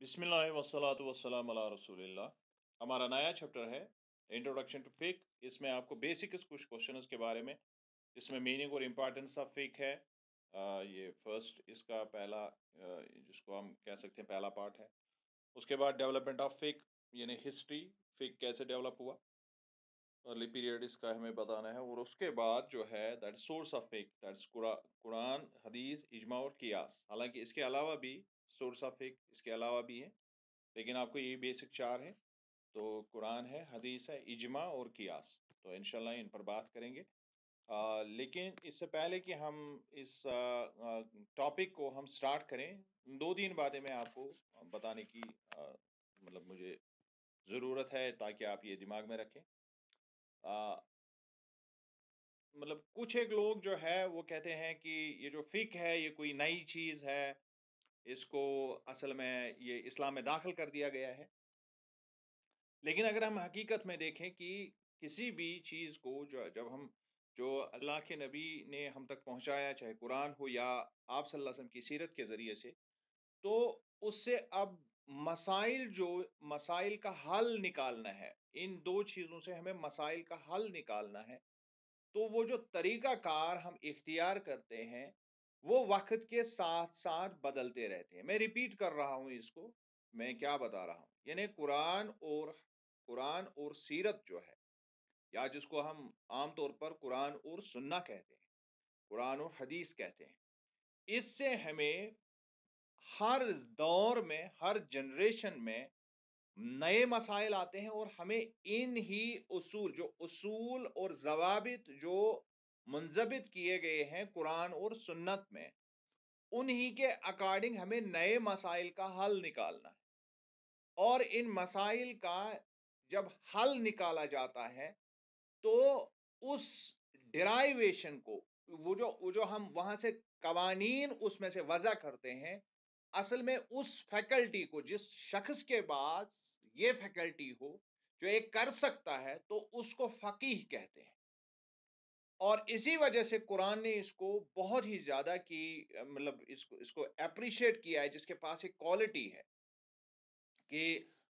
بسم اللہ والصلاۃ والسلام علی رسول اللہ۔ ہمارا نیا چیپٹر ہے انٹروڈکشن ٹو فک۔ اس میں آپ کو بیسک کچھ کوشچنز کے بارے میں، اس میں میننگ اور امپارٹنس آف فک ہے۔ یہ فرسٹ اس کا پہلا جس کو ہم کہہ سکتے ہیں پہلا پارٹ ہے۔ اس کے بعد ڈیولپمنٹ آف فک یعنی ہسٹری، فک کیسے ڈیولپ ہوا، ارلی پیریڈ اس کا ہمیں بتانا ہے۔ اور اس کے بعد جو ہے دیٹ سورس آف فک، دیٹس قرآن، حدیث، اجماع اور قیاس۔ حالانکہ اس کے علاوہ بھی سورس آف فک اس کے علاوہ بھی ہیں، لیکن آپ کو یہ بیسک چار ہیں، تو قرآن ہے، حدیث ہے، اجماع اور قیاس۔ تو انشاءاللہ ان پر بات کریں گے۔ لیکن اس سے پہلے کہ ہم اس ٹاپک کو ہم سٹارٹ کریں، دو تین باتیں میں آپ کو بتانے کی مطلب مجھے ضرورت ہے تاکہ آپ یہ دماغ میں رکھیں۔ مطلب کچھ ایک لوگ جو ہے وہ کہتے ہیں کہ یہ جو فک ہے یہ کوئی نئی چیز ہے، اس کو اصل میں یہ اسلام میں داخل کر دیا گیا ہے۔ لیکن اگر ہم حقیقت میں دیکھیں کہ کسی بھی چیز کو جو اللہ کے نبی نے ہم تک پہنچایا، چاہے قرآن ہو یا آپ صلی اللہ علیہ وسلم کی سیرت کے ذریعے سے، تو اس سے اب مسائل کا حل نکالنا ہے، ان دو چیزوں سے ہمیں مسائل کا حل نکالنا ہے۔ تو وہ جو طریقہ کار ہم اختیار کرتے ہیں وہ وقت کے ساتھ ساتھ بدلتے رہتے ہیں۔ میں ریپیٹ کر رہا ہوں اس کو، میں کیا بتا رہا ہوں، یعنی قرآن اور سیرت جو ہے، یا جس کو ہم عام طور پر قرآن اور سنہ کہتے ہیں، قرآن اور حدیث کہتے ہیں، اس سے ہمیں ہر دور میں، ہر جنریشن میں نئے مسائل آتے ہیں، اور ہمیں ان ہی اصول اور ضوابط جو منضبط کیے گئے ہیں قرآن اور سنت میں، انہی کے اکارڈنگ ہمیں نئے مسائل کا حل نکالنا ہے۔ اور ان مسائل کا جب حل نکالا جاتا ہے تو اس ڈرائیویشن کو، وہ جو ہم وہاں سے قوانین اس میں سے وضع کرتے ہیں، اصل میں اس فیکلٹی کو، جس شخص کے بعد یہ فیکلٹی ہو جو ایک کر سکتا ہے، تو اس کو فقیہ کہتے ہیں۔ اور اسی وجہ سے قرآن نے اس کو بہت ہی زیادہ کی، مطلب اس کو اپریشیٹ کیا ہے، جس کے پاس ایک کوالٹی ہے کہ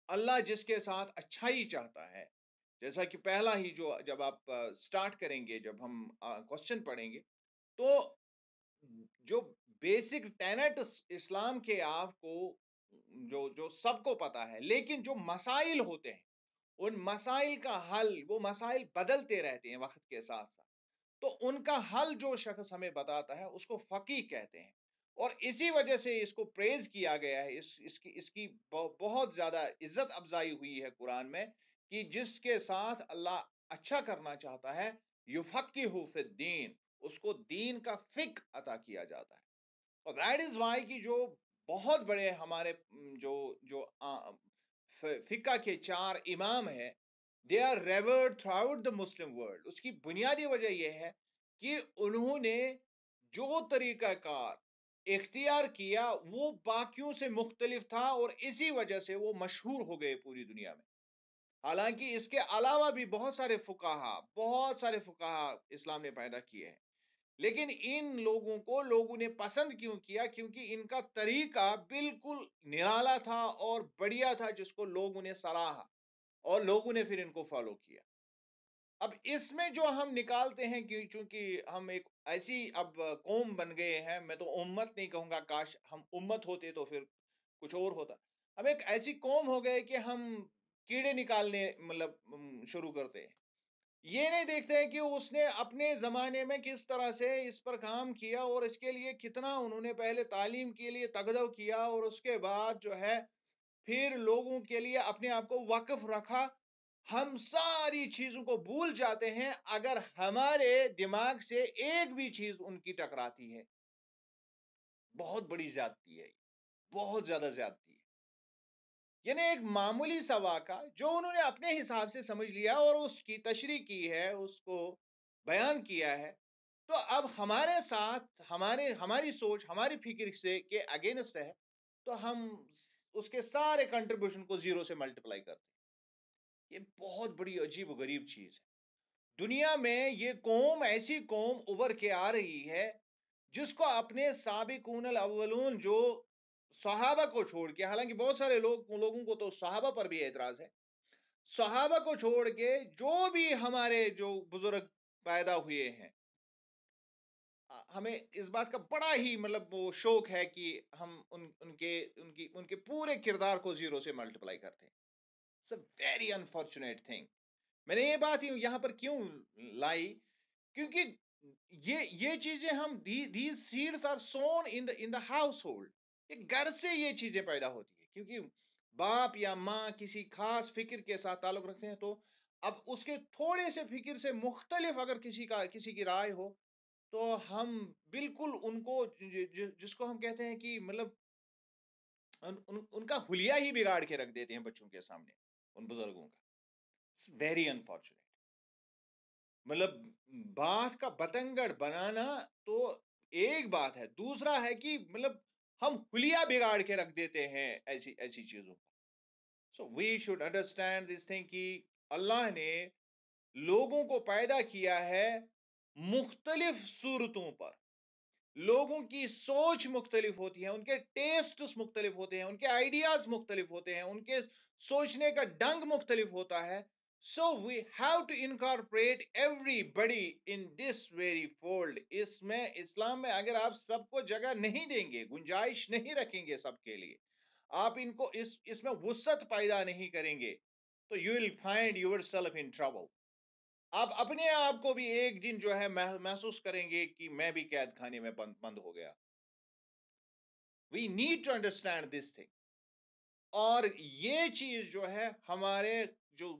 اللہ جس کے ساتھ اچھائی چاہتا ہے، جیسا کہ پہلا ہی جب آپ سٹارٹ کریں گے، جب ہم کوسچن پڑھیں گے، تو جو بیسک ٹینٹ اسلام کے آپ کو جو سب کو پتا ہے، لیکن جو مسائل ہوتے ہیں ان مسائل کا حل، وہ مسائل بدلتے رہتے ہیں وقت کے ساتھ ساتھ، تو ان کا حل جو شخص ہمیں بتاتا ہے اس کو فقیہ کہتے ہیں۔ اور اسی وجہ سے اس کو پریز کیا گیا ہے، اس کی بہت زیادہ عزت افزائی ہوئی ہے قرآن میں، کہ جس کے ساتھ اللہ اچھا کرنا چاہتا ہے، یفقہہ فی الدین، اس کو دین کا فقہ عطا کیا جاتا ہے۔ اور دیٹ از وائی کہ جو بہت بڑے ہمارے جو فقہ کے چار امام ہیں، they are revered throughout the Muslim world. اس کی بنیادی وجہ یہ ہے کہ انہوں نے جو طریقہ کار اختیار کیا وہ باقیوں سے مختلف تھا، اور اسی وجہ سے وہ مشہور ہو گئے پوری دنیا میں۔ حالانکہ اس کے علاوہ بھی بہت سارے فقہا اسلام نے پیدا کیے ہیں، لیکن ان لوگوں نے پسند کیوں کیا؟ کیونکہ ان کا طریقہ بالکل نرالا تھا اور بڑھیا تھا، جس کو لوگوں نے سراہا اور لوگوں نے پھر ان کو فالو کیا۔ اب اس میں جو ہم نکالتے ہیں، چونکہ ہم ایک ایسی اب قوم بن گئے ہیں، میں تو امت نہیں کہوں گا، کاش ہم امت ہوتے تو پھر کچھ اور ہوتا۔ ہم ایک ایسی قوم ہو گئے کہ ہم کیڑے نکالنے مطلب شروع کرتے ہیں، یہ نہیں دیکھتے ہیں کہ اس نے اپنے زمانے میں کس طرح سے اس پر کام کیا، اور اس کے لیے کتنا انہوں نے پہلے تعلیم کے لیے تگدو کیا، اور اس کے بعد جو ہے پھر لوگوں کے لیے اپنے آپ کو وقف رکھا۔ ہم ساری چیزوں کو بھول جاتے ہیں اگر ہمارے دماغ سے ایک بھی چیز ان کی ٹکراتی ہے۔ بہت بڑی زیادتی ہے، بہت زیادہ زیادتی ہے۔ یعنی ایک معمولی سا واقعہ جو انہوں نے اپنے حساب سے سمجھ لیا اور اس کی تشریح کی ہے، اس کو بیان کیا ہے، تو اب ہمارے ساتھ ہماری سوچ، ہماری فکر سے کے اگینسٹ ہے، تو ہم اس کے سارے کنٹریبیوشن کو زیرو سے ملٹیپلائی کرتے ہیں۔ یہ بہت بڑی عجیب و غریب چیز ہے۔ دنیا میں یہ قوم، ایسی قوم ابھر کے آ رہی ہے جس کو اپنے سابقون الاولون جو صحابہ کو چھوڑ کے، حالانکہ بہت سارے لوگوں کو تو صحابہ پر بھی اعتراض ہے، صحابہ کو چھوڑ کے جو بھی ہمارے جو بزرگ پیدا ہوئے ہیں، ہمیں اس بات کا بڑا ہی مطلب وہ شوق ہے کہ ہم ان کے پورے کردار کو زیرو سے ملٹیپلائی کرتے ہیں. It's a very unfortunate thing. میں نے یہ بات یہاں پر کیوں لائی؟ کیونکہ یہ چیزیں ہم these seeds are sown in the household. یہ گھر سے یہ چیزیں پیدا ہوتی ہے، کیونکہ باپ یا ماں کسی خاص فکر کے ساتھ تعلق رکھتے ہیں، تو اب اس کے تھوڑے سے فکر سے مختلف اگر کسی کی رائے ہو، تو ہم بالکل ان کو جس کو ہم کہتے ہیں کہ مطلب ان کا حلیہ ہی بگاڑ کے رکھ دیتے ہیں بچوں کے سامنے، ان بزرگوں کا. Very unfortunate. مطلب بات کا بتنگڑ بنانا تو ایک بات ہے، دوسرا ہے کہ مطلب ہم حلیہ بگاڑ کے رکھ دیتے ہیں ایسی چیزوں کا. So we should understand this thing کہ اللہ نے لوگوں کو پیدا کیا ہے مختلف صورتوں پر. لوگوں کی سوچ مختلف ہوتی ہے، ان کے ٹیسٹس مختلف ہوتے ہیں، ان کے آئیڈیاز مختلف ہوتے ہیں، ان کے سوچنے کا ڈنگ مختلف ہوتا ہے. So we have to incorporate everybody in this very fold. اسلام میں اگر آپ سب کو جگہ نہیں دیں گے، گنجائش نہیں رکھیں گے سب کے لیے، آپ ان کو اس میں وسعت پیدا نہیں کریں گے، تو you will find your self in trouble. آپ اپنے آپ کو بھی ایک دن جو ہے محسوس کریں گے کہ میں بھی قید خانے میں بند ہو گیا. We need to understand this thing. اور یہ چیز جو ہے ہمارے جو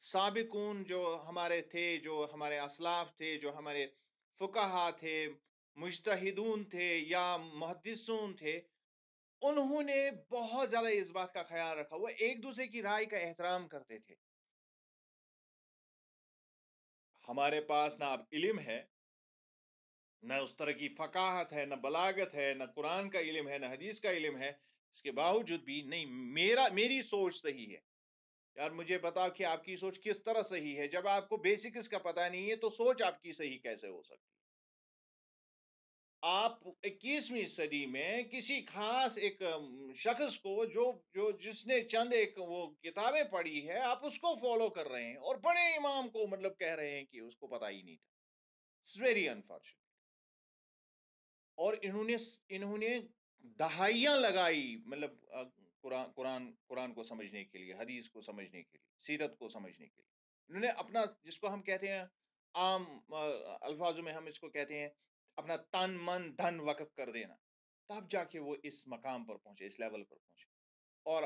سابقون جو ہمارے تھے، جو ہمارے اسلاف تھے، جو ہمارے فقہا تھے، مجتہدون تھے یا محدثون تھے، انہوں نے بہت زیادہ اس بات کا خیال رکھا. وہ ایک دوسرے کی رائے کا احترام کرتے تھے. ہمارے پاس نہ اب علم ہے، نہ اس طرح کی فقاہت ہے، نہ بلاغت ہے، نہ قرآن کا علم ہے، نہ حدیث کا علم ہے. اس کے باوجود بھی نہیں، میری سوچ صحیح ہے. یار مجھے بتاؤ کہ آپ کی سوچ کس طرح صحیح ہے؟ جب آپ کو بیسکس کا پتہ نہیں ہے تو سوچ آپ کی صحیح کیسے ہو سکتی ہے؟ آپ 21ویں صدی میں کسی خاص ایک شخص کو جس نے چند ایک وہ کتابیں پڑھی ہے، آپ اس کو فالو کر رہے ہیں، اور بڑے امام کو مطلب کہہ رہے ہیں کہ اس کو پتہ ہی نہیں تھا. It's very unfortunate. اور انہوں نے دہائیاں لگائی مطلب قرآن کو سمجھنے کے لیے، حدیث کو سمجھنے کے لیے، سیرت کو سمجھنے کے لیے. انہوں نے اپنا، جس کو ہم کہتے ہیں عام الفاظوں میں ہم اس کو کہتے ہیں اپنا تن من دھن وقف کر دینا، تب جا کے وہ اس مقام پر پہنچے، اس لیول پر پہنچے. اور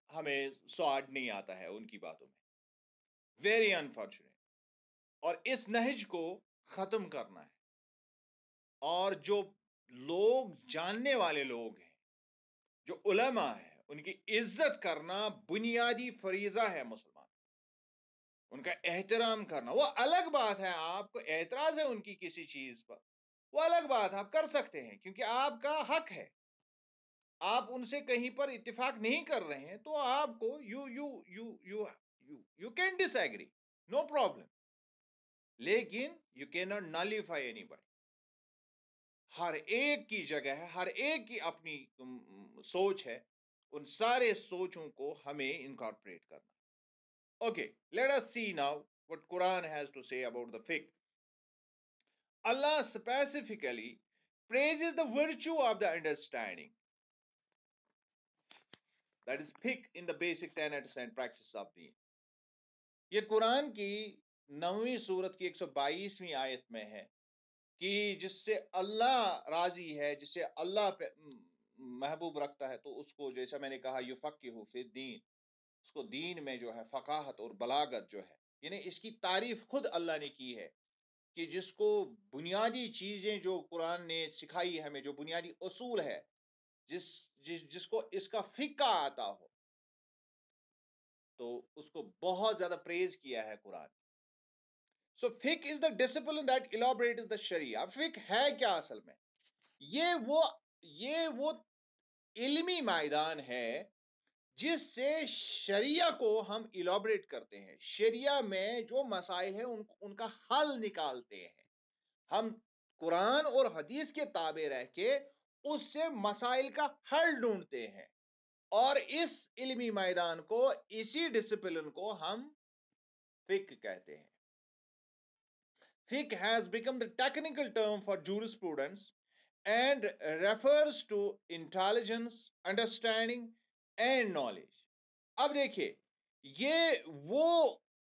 ہمیں سواد نہیں آتا ہے ان کی باتوں میں. Very unfortunate. اور اس نہج کو ختم کرنا ہے. اور جو لوگ جاننے والے لوگ ہیں، جو علماء ہیں، ان کی عزت کرنا بنیادی فریضہ ہے مسلمان. ان کا احترام کرنا. وہ الگ بات ہے آپ کو اعتراض ہے ان کی کسی چیز پر، وہ الگ بات آپ کر سکتے ہیں، کیونکہ آپ کا حق ہے. آپ ان سے کہیں پر اتفاق نہیں کر رہے ہیں تو آپ کو you can disagree, no problem. لیکن you can not nullify anybody. ہر ایک کی جگہ ہے، ہر ایک کی اپنی سوچ ہے. ان سارے سوچوں کو ہمیں انکارپوریٹ کرنا. Okay, let us see now what Quran has to say about the fiqh. Allah specifically praises the virtue of the understanding. That is fiqh in the basic tenets and practice of deen. یہ قرآن کی 9ویں سورت کی 122ویں آیت میں ہے کہ جس سے اللہ راضی ہے، جس سے اللہ پہ محبوب رکھتا ہے، تو اس کو جیسا میں نے کہا یفقہہ فی الدین، اس کو دین میں جو ہے فقاہت اور بلاغت جو ہے، یعنی اس کی تعریف خود اللہ نے کی ہے کہ جس کو بنیادی چیزیں جو قرآن نے سکھائی ہمیں، جو بنیادی اصول ہے، جس کو اس کا فقہ آتا ہو، تو اس کو بہت زیادہ پریز کیا ہے قرآن. سو فقہ از دا ڈسپلن دیٹ الیبوریٹس دا شریعہ. فقہ ہے کیا اصل میں؟ یہ وہ علمی میدان ہے جس سے شریعہ کو ہم الیبوریٹ کرتے ہیں. شریعہ میں جو مسائل ہیں ان کا حل نکالتے ہیں. ہم قرآن اور حدیث کے تابع رہ کے اس سے مسائل کا حل ڈھونڈتے ہیں، اور اس علمی میدان کو، اسی ڈسپلن کو ہم فقہ کہتے ہیں. Fiqh has become the technical term for jurisprudence and refers to intelligence, understanding and knowledge. اب دیکھیے، یہ وہ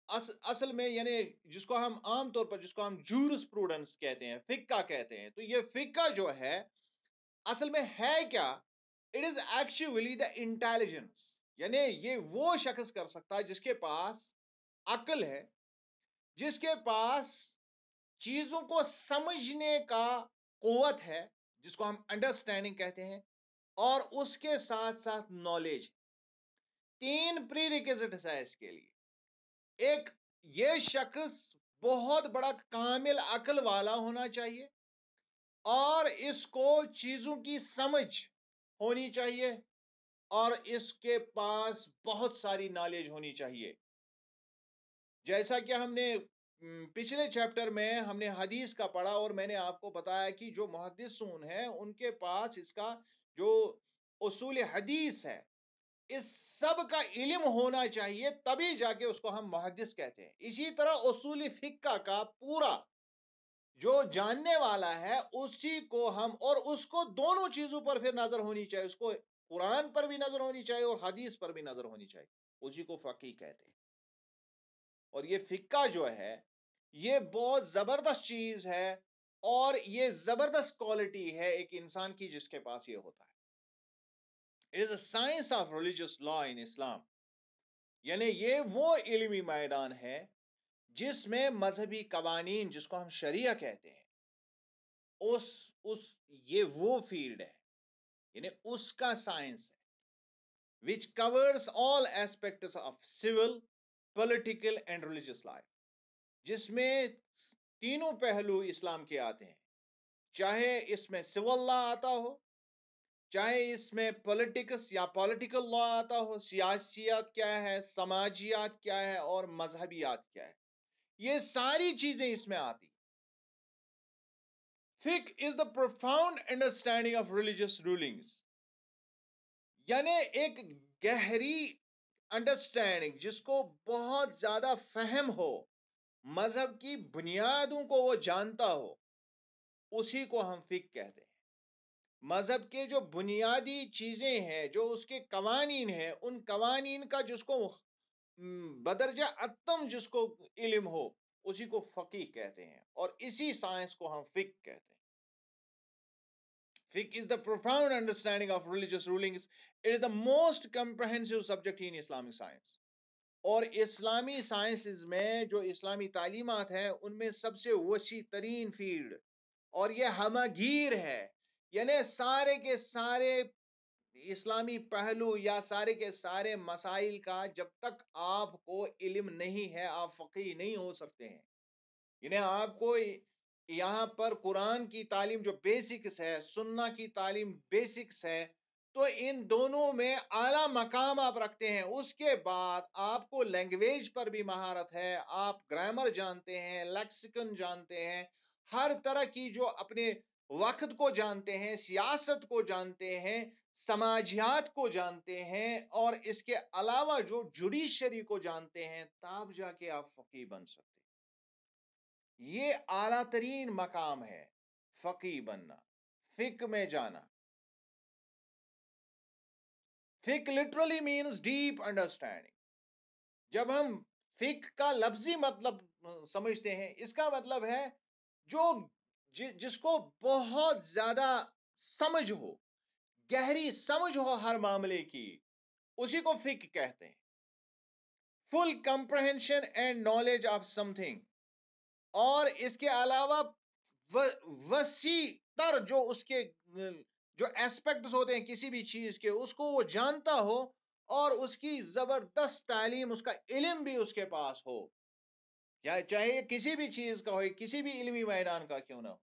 اصل میں یعنی جس کو ہم عام طور پر جس کو ہم جورسپروڈنس کہتے ہیں، فقہ کہتے ہیں، تو یہ فقہ جو ہے اصل میں ہے کیا؟ It is actually the intelligence. یعنی یہ وہ شخص کر سکتا ہے جس کے پاس عقل ہے، جس کے پاس چیزوں کو سمجھنے کا قوت ہے، جس کو ہم انڈرسٹینڈنگ کہتے ہیں، اور اس کے ساتھ ساتھ نالج. 3 پری ریکوزٹس ہے اس کے لیے. ایک، یہ شخص بہت بڑا کامل عقل والا ہونا چاہیے، اور اس کو چیزوں کی سمجھ ہونی چاہیے، اور اس کے پاس بہت ساری نالج ہونی چاہیے. جیسا کہ ہم نے پچھلے چیپٹر میں ہم نے حدیث کا پڑھا، اور میں نے آپ کو بتایا کہ جو محدثون ہیں ان کے پاس اس کا جو اصول حدیث ہے، اس سب کا علم ہونا چاہیے، تبھی جا کے اس کو ہم محدث کہتے ہیں. اسی طرح اصول فقہ کا پورا جو جاننے والا ہے اسی کو ہم، اور اس کو دونوں چیزوں پر پھر نظر ہونی چاہیے، اس کو قرآن پر بھی نظر ہونی چاہیے اور حدیث پر بھی نظر ہونی چاہیے، اسی کو فقیہ کہتے ہیں. اور یہ فقہ جو ہے یہ بہت زبردست چیز ہے، اور یہ زبردست کوالٹی ہے ایک انسان کی جس کے پاس یہ ہوتا ہے. It is a science of religious law in Islam. یعنی یہ وہ علمی میدان ہے جس میں مذہبی قوانین، جس کو ہم شریعہ کہتے ہیں، یہ وہ فیلڈ ہے، یعنی اس کا سائنس ہے which covers all aspects of civil, political and religious life. جس میں تینوں پہلو اسلام کے آتے ہیں، چاہے اس میں سول لا آتا ہو، چاہے اس میں پولیٹکس یا پولیٹیکل لا آتا ہو، سیاسیات کیا ہے، سماجیات کیا ہے، اور مذہبیات کیا ہے، یہ ساری چیزیں اس میں آتی. Fiqh is the profound understanding of religious rulings. یعنی ایک گہری انڈرسٹینڈنگ، جس کو بہت زیادہ فہم ہو، مذہب کی بنیادوں کو وہ جانتا ہو، اسی کو ہم فقہ کہتے ہیں. مذہب کے جو بنیادی چیزیں ہیں، جو اس کے قوانین ہیں، ان قوانین کا جس کو بدرجہ اتم جس کو علم ہو، اسی کو فقیہ کہتے ہیں، اور اسی سائنس کو ہم فقہ کہتے ہیں. Fiqh is the profound understanding of religious rulings. It is the most comprehensive subject in Islamic science. اور اسلامی سائنسز میں جو اسلامی تعلیمات ہیں ان میں سب سے وسیع ترین فیلڈ، اور یہ ہمگیر ہے. یعنی سارے کے سارے اسلامی پہلو یا سارے کے سارے مسائل کا جب تک آپ کو علم نہیں ہے آپ فقیہ نہیں ہو سکتے ہیں. یعنی آپ کو یہاں پر قرآن کی تعلیم جو بیسکس ہے، سننا کی تعلیم بیسکس ہے، تو ان دونوں میں اعلیٰ مقام آپ رکھتے ہیں. اس کے بعد آپ کو لینگویج پر بھی مہارت ہے، آپ گرامر جانتے ہیں، لیکسیکن جانتے ہیں، ہر طرح کی جو اپنے وقت کو جانتے ہیں، سیاست کو جانتے ہیں، سماجیات کو جانتے ہیں، اور اس کے علاوہ جو جوڈیشری کو جانتے ہیں، تب جا کے آپ فقیہ بن سکتے. یہ اعلیٰ ترین مقام ہے فقیہ بننا، فقہ میں جانا. فقہ لٹرلی مینز ڈیپ انڈرسٹینڈنگ. جب ہم فقہ کا لفظی مطلب سمجھتے ہیں، اس کا مطلب ہے جو جس کو بہت زیادہ سمجھ ہو، گہری سمجھ ہو ہر معاملے کی، اسی کو فقہ کہتے ہیں. Full comprehension and knowledge of something. اور اس کے علاوہ وسیع تر جو اس کے جو ایسپیکٹس ہوتے ہیں کسی بھی چیز کے، اس کو وہ جانتا ہو، اور اس کی زبردست تعلیم، اس کا علم بھی اس کے پاس ہو، یا چاہے کسی بھی چیز کا ہو، کسی بھی علمی میدان کا کیوں نہ ہو،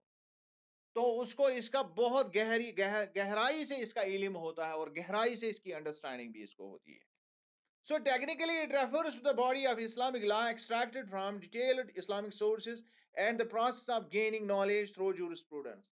تو اس کو اس کا بہت گہرائی سے اس کا علم ہوتا ہے، اور گہرائی سے اس کی انڈرسٹینڈنگ بھی اس کو ہوتی ہے. So technically it refers to the body of Islamic law extracted from detailed Islamic sources and the process of gaining knowledge through jurisprudence.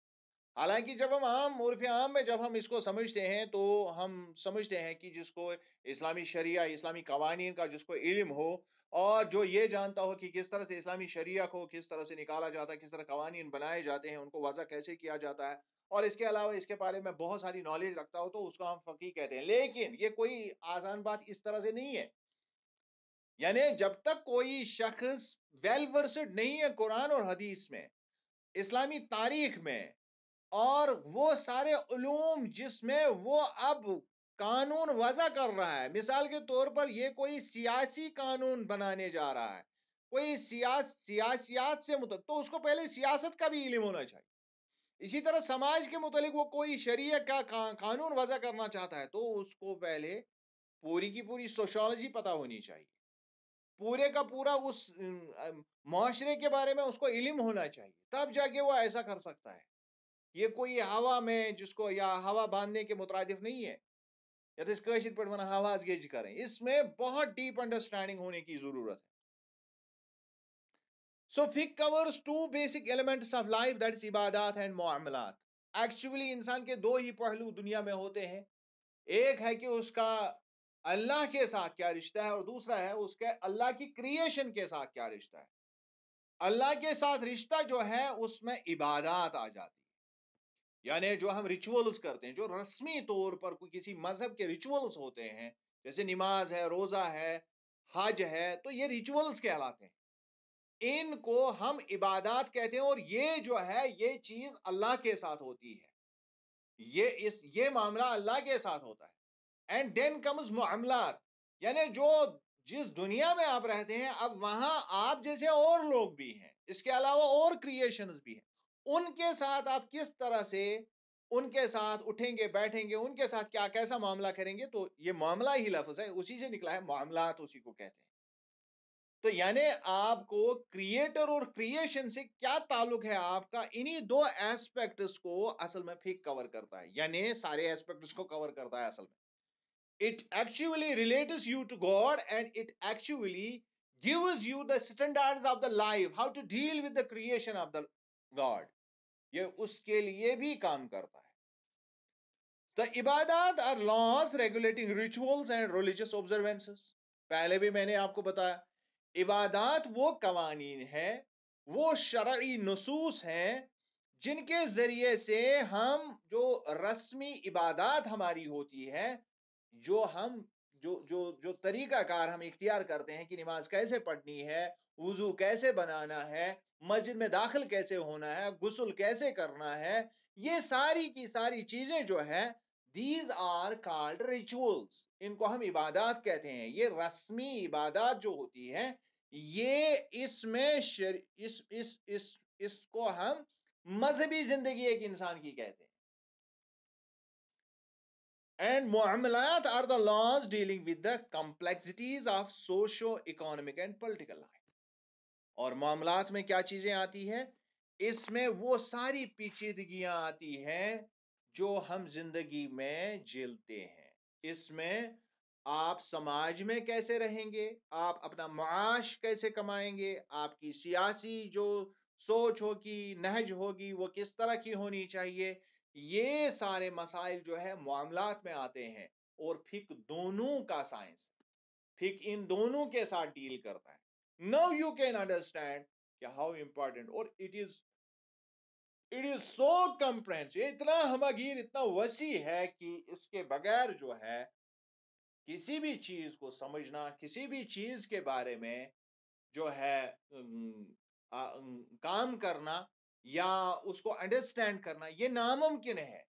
حالانکہ جب ہم عرف عام میں جب ہم اس کو سمجھتے ہیں تو ہم سمجھتے ہیں کہ جس کو اسلامی شریعہ، اسلامی قوانین کا جس کو علم ہو، اور جو یہ جانتا ہو کہ کس طرح سے اسلامی شریعہ کو کس طرح سے نکالا جاتا ہے، کس طرح قوانین بنائے جاتے ہیں، ان کو وضع کیسے کیا جاتا ہے، اور اس کے علاوہ اس کے بارے میں بہت ساری نالج رکھتا ہو، تو اس کو ہم فقیہ کہتے ہیں. لیکن یہ کوئی آسان بات اس طرح سے نہیں ہے. یعنی جب تک کوئی شخص ویل ورسڈ نہیں ہے قرآن اور حدیث میں، اسلامی تاریخ میں، اور وہ سارے علوم جس میں وہ اب قانون وضع کر رہا ہے، مثال کے طور پر یہ کوئی سیاسی قانون بنانے جا رہا ہے، کوئی سیاسیات سے متعلق، تو اس کو پہلے سیاست کا بھی علم ہونا چاہیے. اسی طرح سماج کے متعلق وہ کوئی شریعہ کا قانون وضع کرنا چاہتا ہے، تو اس کو پہلے پوری کی پوری سوشالوجی پتا ہونی چاہیے، پورے کا پورا اس معاشرے کے بارے میں اس کو علم ہونا چاہیے، تب جا کے وہ ایسا کر سکتا ہے. یہ کوئی ہوا میں جس کو یا ہوا باندھنے کے مترادف نہیں ہے، یا تو اس کاشر پر ونہ ہواز گیج کریں، اس میں بہت ڈیپ انڈرسٹینڈنگ ہونے کی ضرورت ہے. سو فک covers two basic elements of life, that is عبادات اینڈ معاملات. ایکچولی انسان کے دو ہی پہلو دنیا میں ہوتے ہیں، ایک ہے کہ اس کا اللہ کے ساتھ کیا رشتہ ہے، اور دوسرا ہے اس کے اللہ کی کریشن کے ساتھ کیا رشتہ ہے. اللہ کے ساتھ رشتہ جو ہے اس میں عبادات آ جاتی ہے، یعنی جو ہم ریچولز کرتے ہیں، جو رسمی طور پر کوئی کسی مذہب کے ریچولز ہوتے ہیں، جیسے نماز ہے، روزہ ہے، حج ہے، تو یہ ریچولز کہلاتے ہیں. ان کو ہم عبادات کہتے ہیں، اور یہ جو ہے یہ چیز اللہ کے ساتھ ہوتی ہے، یہ معاملہ اللہ کے ساتھ ہوتا ہے. اینڈ دین کمز معاملات، یعنی جو جس دنیا میں آپ رہتے ہیں، اب وہاں آپ جیسے اور لوگ بھی ہیں، اس کے علاوہ اور کریشنز بھی ہیں، ان کے ساتھ آپ کس طرح سے ان کے ساتھ اٹھیں گے، بیٹھیں گے، ان کے ساتھ کیا کیسا معاملہ کریں گے. تو یہ معاملہ ہی لفظ ہے، اسی سے نکلا ہے، معاملات اسی کو کہتے ہیں. تو یعنی آپ کو کریٹر اور کریشن سے کیا تعلق ہے آپ کا، انہی دو ایسپیکٹس کو اصل میں فک کور کرتا ہے، یعنی سارے ایسپیکٹس کو کور کرتا ہے اصل میں. It actually relates you to God, and it actually gives you the standards of the life, how to deal with the creation of the God. یہ اس کے لیے بھی کام کرتا ہے. The ibadat are laws regulating rituals and religious observances. پہلے بھی میں نے آپ کو بتایا، عبادات وہ قوانین ہیں، وہ شرعی نصوص ہیں جن کے ذریعے سے ہم جو رسمی عبادات ہماری ہوتی ہے، جو ہم جو طریقہ کار ہم اختیار کرتے ہیں کہ نماز کیسے پڑھنی ہے، وضو کیسے بنانا ہے، مسجد میں داخل کیسے ہونا ہے، غسل کیسے کرنا ہے، یہ ساری کی ساری چیزیں جو ہے these are called rituals. ان کو ہم عبادات کہتے ہیں. یہ رسمی عبادات جو ہوتی ہے، یہ اس میں اس کو ہم مذہبی زندگی ایک انسان کی کہتے ہیں. And معاملات are the laws dealing with the complexities of socio-economic and political life. اور معاملات میں کیا چیزیں آتی ہیں؟ اس میں وہ ساری پیچیدگیاں آتی ہیں جو ہم زندگی میں جھیلتے ہیں. اس میں آپ سماج میں کیسے رہیں گے، آپ اپنا معاش کیسے کمائیں گے، آپ کی سیاسی جو سوچ ہوگی، نہج ہوگی، وہ کس طرح کی ہونی چاہیے، یہ سارے مسائل جو ہے معاملات میں آتے ہیں. اور فقہ دونوں کا سائنس، فقہ ان دونوں کے ساتھ ڈیل کرتا ہے. Now you can understand how important, اور it is so comprehensive، اتنا ہمگیر، اتنا وسیع ہے کہ اس کے بغیر جو ہے کسی بھی چیز کو سمجھنا، کسی بھی چیز کے بارے میں جو ہے کام کرنا یا اس کو انڈرسٹینڈ کرنا، یہ ناممکن ہے.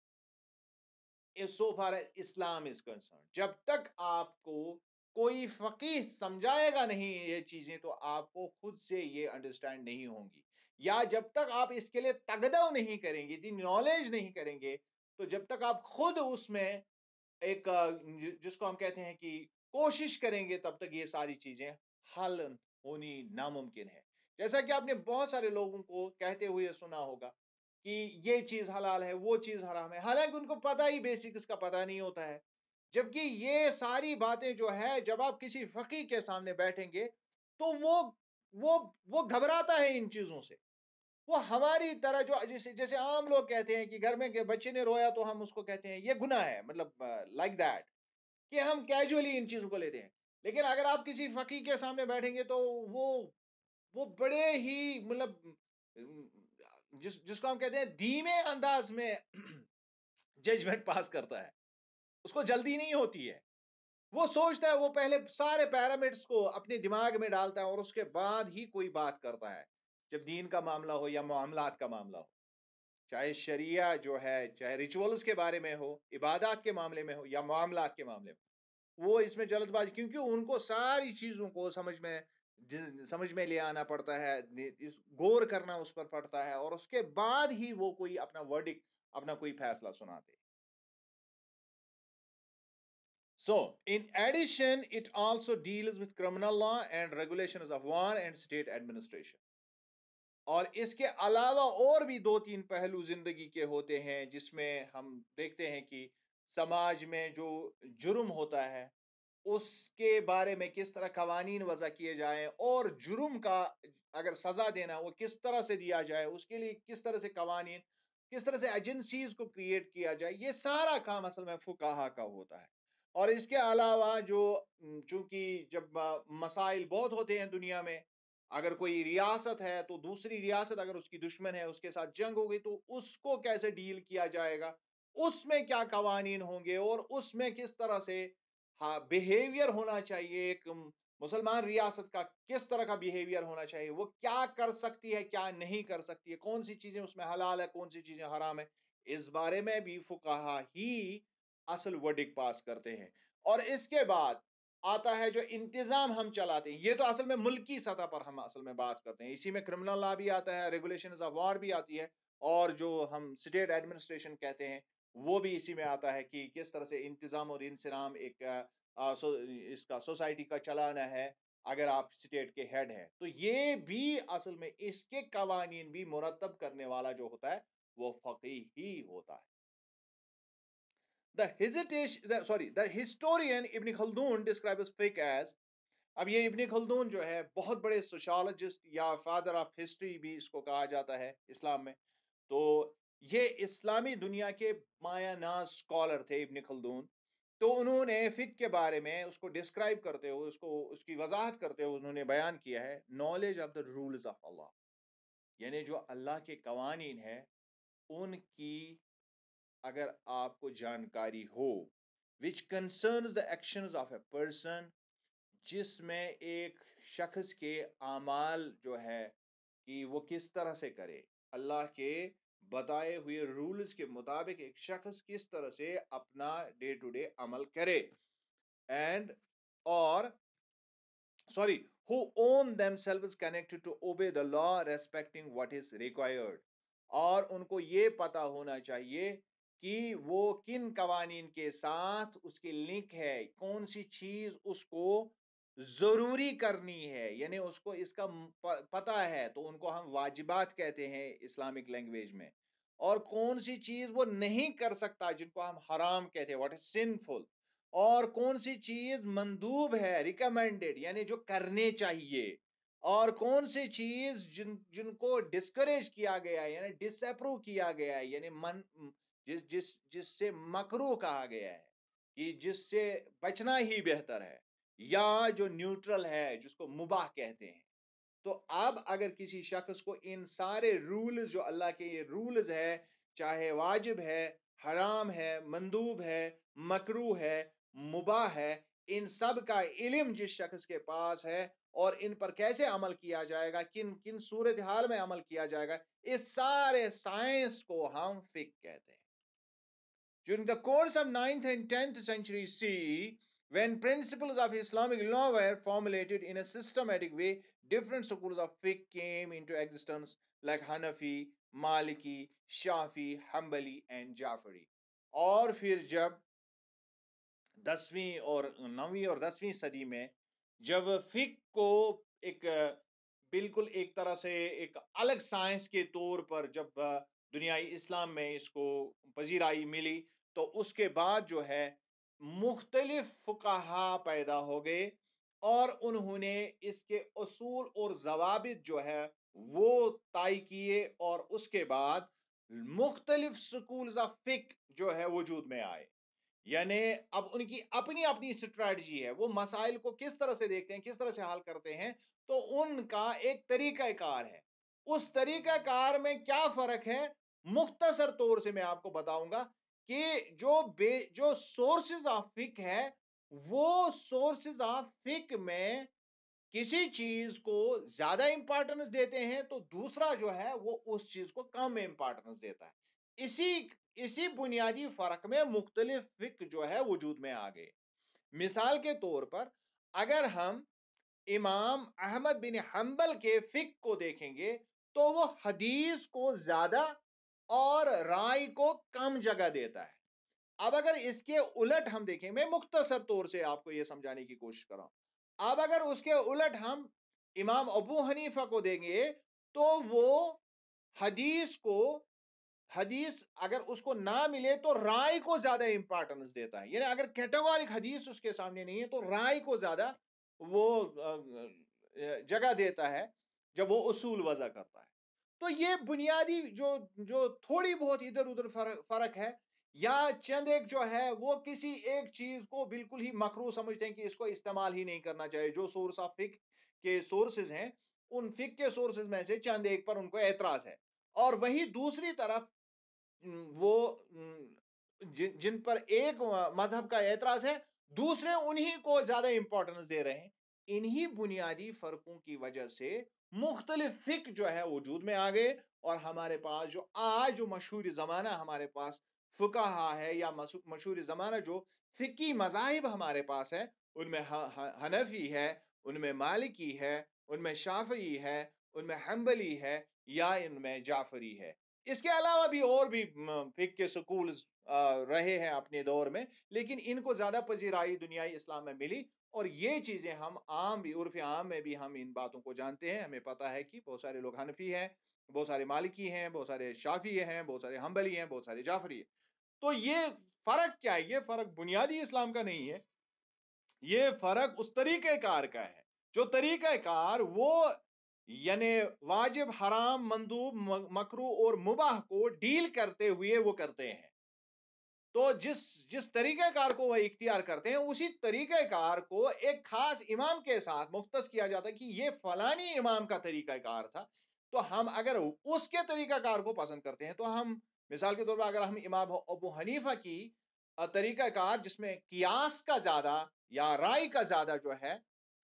so far as Islam is concerned، جب تک آپ کو کوئی فقیہ سمجھائے گا نہیں یہ چیزیں، تو آپ کو خود سے یہ انڈرسٹینڈ نہیں ہوں گی. یا جب تک آپ اس کے لیے تگدو نہیں کریں گے، نالج نہیں کریں گے، تو جب تک آپ خود اس میں ایک جس کو ہم کہتے ہیں کہ کوشش کریں گے، تب تک یہ ساری چیزیں حل ہونی ناممکن ہے. جیسا کہ آپ نے بہت سارے لوگوں کو کہتے ہوئے سنا ہوگا کہ یہ چیز حلال ہے، وہ چیز حرام ہے، حالانکہ ان کو پتہ ہی بیسکس کا پتہ نہیں ہوتا ہے. جبکہ یہ ساری باتیں جو ہے جب آپ کسی فقیہ کے سامنے بیٹھیں گے تو وہ گھبراتا ہے ان چیزوں سے. وہ ہماری طرح جو جیسے عام لوگ کہتے ہیں کہ گھر میں کہ بچے نے رویا تو ہم اس کو کہتے ہیں یہ گناہ ہے، مطلب لائک دیٹ، کہ ہم کیجولی ان چیزوں کو لیتے ہیں. لیکن اگر آپ کسی فقیر کے سامنے بیٹھیں گے تو وہ بڑے ہی مطلب جس کو ہم کہتے ہیں دھیمے انداز میں ججمنٹ پاس کرتا ہے. اس کو جلدی نہیں ہوتی ہے. وہ سوچتا ہے، وہ پہلے سارے پیرامیٹرز کو اپنے دماغ میں ڈالتا ہے اور اس کے بعد ہی کوئی بات کرتا ہے، جب دین کا معاملہ ہو یا معاملات کا معاملہ ہو. چاہے شریعہ جو ہے، چاہے ریچولز کے بارے میں ہو، عبادات کے معاملے میں ہو یا معاملات کے معاملے میں، وہ اس میں جلد بازی، کیونکہ ان کو ساری چیزوں کو سمجھ میں لے آنا پڑتا ہے، غور کرنا اس پر پڑتا ہے، اور اس کے بعد ہی وہ کوئی اپنا ورڈک، اپنا کوئی فیصلہ سناتے. So, in addition, it also deals with criminal law and regulations of war and state administration. اور اس کے علاوہ اور بھی دو تین پہلو زندگی کے ہوتے ہیں جس میں ہم دیکھتے ہیں کہ سماج میں جو جرم ہوتا ہے اس کے بارے میں کس طرح قوانین وضع کیے جائیں، اور جرم کا اگر سزا دینا وہ کس طرح سے دیا جائے، اس کے لیے کس طرح سے قوانین، کس طرح سے ایجنسیز کو کریٹ کیا جائے. یہ سارا کام اصل میں فقہا کا ہوتا ہے. اور اس کے علاوہ جو چونکہ جب مسائل بہت ہوتے ہیں دنیا میں، اگر کوئی ریاست ہے تو دوسری ریاست اگر اس کی دشمن ہے، اس کے ساتھ جنگ ہو گئی تو اس کو کیسے ڈیل کیا جائے گا، اس میں کیا قوانین ہوں گے، اور اس میں کس طرح سے ہاں بیہیویئر ہونا چاہیے. ایک مسلمان ریاست کا کس طرح کا بیہیویئر ہونا چاہیے، وہ کیا کر سکتی ہے، کیا نہیں کر سکتی ہے، کون سی چیزیں اس میں حلال ہے، کون سی چیزیں حرام ہے. اس بارے میں بھی فقہا ہی اصل ورڈک پاس کرتے ہیں. اور اس کے بعد آتا ہے جو انتظام ہم چلاتے ہیں. یہ تو اصل میں ملکی سطح پر ہم اصل میں بات کرتے ہیں. اسی میں کرمنل لا بھی آتا ہے، ریگولیشنز آف وار بھی آتی ہے، اور جو ہم اسٹیٹ ایڈمنسٹریشن کہتے ہیں وہ بھی اسی میں آتا ہے کہ کس طرح سے انتظام اور انسرام ایک اس کا سوسائٹی کا چلانا ہے اگر آپ اسٹیٹ کے ہیڈ ہیں. تو یہ بھی اصل میں اس کے قوانین بھی مرتب کرنے والا جو ہوتا ہے وہ فقیہ ہی ہوتا ہے. The historian Ibn Khaldun describes fiqh as. اب یہ ابن خلدون جو ہے بہت بڑے سوشالوجسٹ یا فادر آف ہسٹری بھی اس کو کہا جاتا ہے اسلام میں. تو یہ اسلامی دنیا کے مایہ ناز اسکالر تھے ابن خلدون. تو انہوں نے فقہ کے بارے میں اس کو ڈسکرائب کرتے ہوئے، اس کی وضاحت کرتے ہوئے انہوں نے بیان کیا ہے، knowledge of the rules of اللہ، یعنی جو اللہ کے قوانین ہیں ان کی اگر آپ کو جانکاری ہو، which concerns the actions of a person، جس میں ایک شخص کے اعمال جو ہے کہ وہ کس طرح سے کرے، اللہ کے بتائے ہوئے رولز کے مطابق ایک شخص کس طرح سے اپنا ڈے ٹو ڈے عمل کرے. اینڈ اور who own themselves connected to obey the law respecting what is required. اور ان کو یہ پتا ہونا چاہیے کہ وہ کن قوانین کے ساتھ اس کی لنک ہے، کون سی چیز اس کو ضروری کرنی ہے، یعنی اس کو اس کا پتا ہے تو ان کو ہم واجبات کہتے ہیں اسلامک لینگویج میں. اور کون سی چیز وہ نہیں کر سکتا جن کو ہم حرام کہتے ہیں، واٹ از سنفل. اور کون سی چیز مندوب ہے، ریکمینڈڈ، یعنی جو کرنے چاہیے. اور کون سی چیز جن کو ڈسکریج کیا گیا ہے، یعنی ڈس اپروو کیا گیا ہے، یعنی جس سے مکروہ کہا گیا ہے کہ جس سے بچنا ہی بہتر ہے، یا جو نیوٹرل ہے جس کو مباح کہتے ہیں. تو اب اگر کسی شخص کو ان سارے رولز جو اللہ کے یہ رولز ہے، چاہے واجب ہے، حرام ہے، مندوب ہے، مکروہ ہے، مباح ہے، ان سب کا علم جس شخص کے پاس ہے اور ان پر کیسے عمل کیا جائے گا، کن کن صورتحال میں عمل کیا جائے گا، اس سارے سائنس کو ہم فقہ کہتے ہیں. During the course of 9th and 10th century CE, when principles of Islamic law were formulated in a systematic way, different schools of fiqh came into existence like Hanafi, Maliki, Shafi, Hanbali and Jafari. اور پھر جب 10ویں اور 9ویں اور 10ویں صدی میں جب فقہ کو ایک بالکل ایک طرح سے ایک الگ سائنس کے طور پر جب دنیائی اسلام میں اس کو پذیرائی ملی، تو اس کے بعد جو ہے مختلف فقہا پیدا ہو گئے اور انہوں نے اس کے اصول اور ضوابط جو ہے وہ طے کیے اور اس کے بعد مختلف سکولز آف فک جو ہے وجود میں آئے. یعنی اب ان کی اپنی اپنی اسٹریٹجی ہے، وہ مسائل کو کس طرح سے دیکھتے ہیں، کس طرح سے حل کرتے ہیں، تو ان کا ایک طریقہ کار ہے. اس طریقہ کار میں کیا فرق ہے، مختصر طور سے میں آپ کو بتاؤں گا کہ جو سورسز آف فک ہے، وہ سورسز آف فک میں کسی چیز کو زیادہ امپارٹنس دیتے ہیں تو دوسرا جو ہے وہ اس چیز کو کم امپارٹنس دیتا ہے. اسی بنیادی فرق میں مختلف فک جو ہے وجود میں آ گئے. مثال کے طور پر اگر ہم امام احمد بن حنبل کے فک کو دیکھیں گے تو وہ حدیث کو زیادہ اور رائے کو کم جگہ دیتا ہے. اب اگر اس کے الٹ ہم دیکھیں، میں مختصر طور سے آپ کو یہ سمجھانے کی کوشش کر رہا ہوں. اب اگر اس کے الٹ ہم امام ابو حنیفہ کو دیں گے تو وہ حدیث کو حدیث اگر اس کو نہ ملے تو رائے کو زیادہ امپارٹنس دیتا ہے. یعنی اگر کیٹیگورک حدیث اس کے سامنے نہیں ہے تو رائے کو زیادہ وہ جگہ دیتا ہے جب وہ اصول وضع کرتا ہے. تو یہ بنیادی جو تھوڑی بہت ادھر ادھر فرق ہے، یا چند ایک جو ہے وہ کسی ایک چیز کو بالکل ہی مکروہ سمجھتے ہیں کہ اس کو استعمال ہی نہیں کرنا چاہیے. جو سورس آف فک کے سورسز ہیں، ان فک کے سورسز میں سے چند ایک پر ان کو اعتراض ہے. اور وہی دوسری طرف وہ جن پر ایک مذہب کا اعتراض ہے، دوسرے انہی کو زیادہ امپورٹنس دے رہے ہیں. انہی بنیادی فرقوں کی وجہ سے مختلف فک جو ہے وجود میں آ گئے. اور ہمارے پاس جو آج جو مشہور زمانہ ہمارے پاس فقہا ہے، یا مشہور زمانہ جو فقی مذاہب ہمارے پاس ہے، ان میں حنفی ہے، ان میں مالکی ہے، ان میں شافعی ہے، ان میں حنبلی ہے، یا ان میں جعفری ہے. اس کے علاوہ بھی اور بھی فقہ کے سکولز رہے ہیں اپنے دور میں، لیکن ان کو زیادہ پذیرائی دنیائی اسلام میں ملی. اور یہ چیزیں ہم عام بھی، عرف عام میں بھی ہم ان باتوں کو جانتے ہیں. ہمیں پتا ہے کہ بہت سارے لوگ حنفی ہیں، بہت سارے مالکی ہیں، بہت سارے شافعی ہیں، بہت سارے حنبلی ہیں، بہت سارے جعفری ہیں. تو یہ فرق کیا ہے؟ یہ فرق بنیادی اسلام کا نہیں ہے، یہ فرق اس طریقہ کار کا ہے. جو طریقہ کار وہ یعنی واجب، حرام، مندوب، مکروہ اور مباح کو ڈیل کرتے ہوئے وہ کرتے ہیں. تو جس طریقہ کار کو وہ اختیار کرتے ہیں، اسی طریقہ کار کو ایک خاص امام کے ساتھ مختص کیا جاتا ہے کہ یہ فلانی امام کا طریقہ کار تھا. تو ہم اگر اس کے طریقہ کار کو پسند کرتے ہیں تو ہم مثال کے طور پر اگر ہم امام ابو حنیفہ کی طریقہ کار جس میں قیاس کا زیادہ یا رائے کا زیادہ جو ہے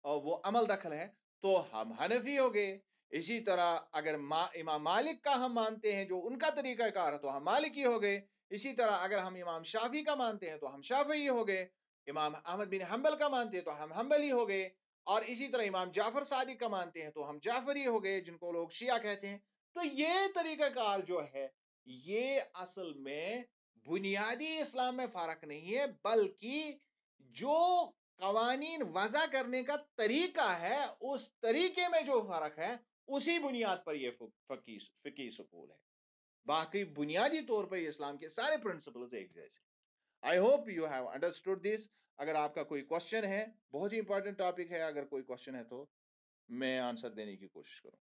وہ عمل دخل ہے، تو ہم حنفی ہو گئے. اسی طرح اگر امام مالک کا ہم مانتے ہیں جو ان کا طریقہ کار ہے تو ہم مالکی ہو گئے. اسی طرح اگر ہم امام شافعی کا مانتے ہیں تو ہم شافعی ہو گئے. امام احمد بن حنبل کا مانتے ہیں تو ہم حنبلی ہو گئے. اور اسی طرح امام جعفر صادق کا مانتے ہیں تو ہم جعفری ہو گئے، جن کو لوگ شیعہ کہتے ہیں. تو یہ طریقہ کار جو ہے، یہ اصل میں بنیادی اسلام میں فرق نہیں ہے، بلکہ جو قوانین وضع کرنے کا طریقہ ہے، اس طریقے میں جو فرق ہے، اسی بنیاد پر یہ فقی سکول ہے. باقی بنیادی طور پر اسلام کے سارے پرنسپلز ایک جیسے. I hope you have understood this. اگر آپ کا کوئی کوشچن ہے، بہت ہی امپورٹنٹ ٹاپک ہے، اگر کوئی کوشچن ہے تو میں آنسر دینے کی کوشش کروں.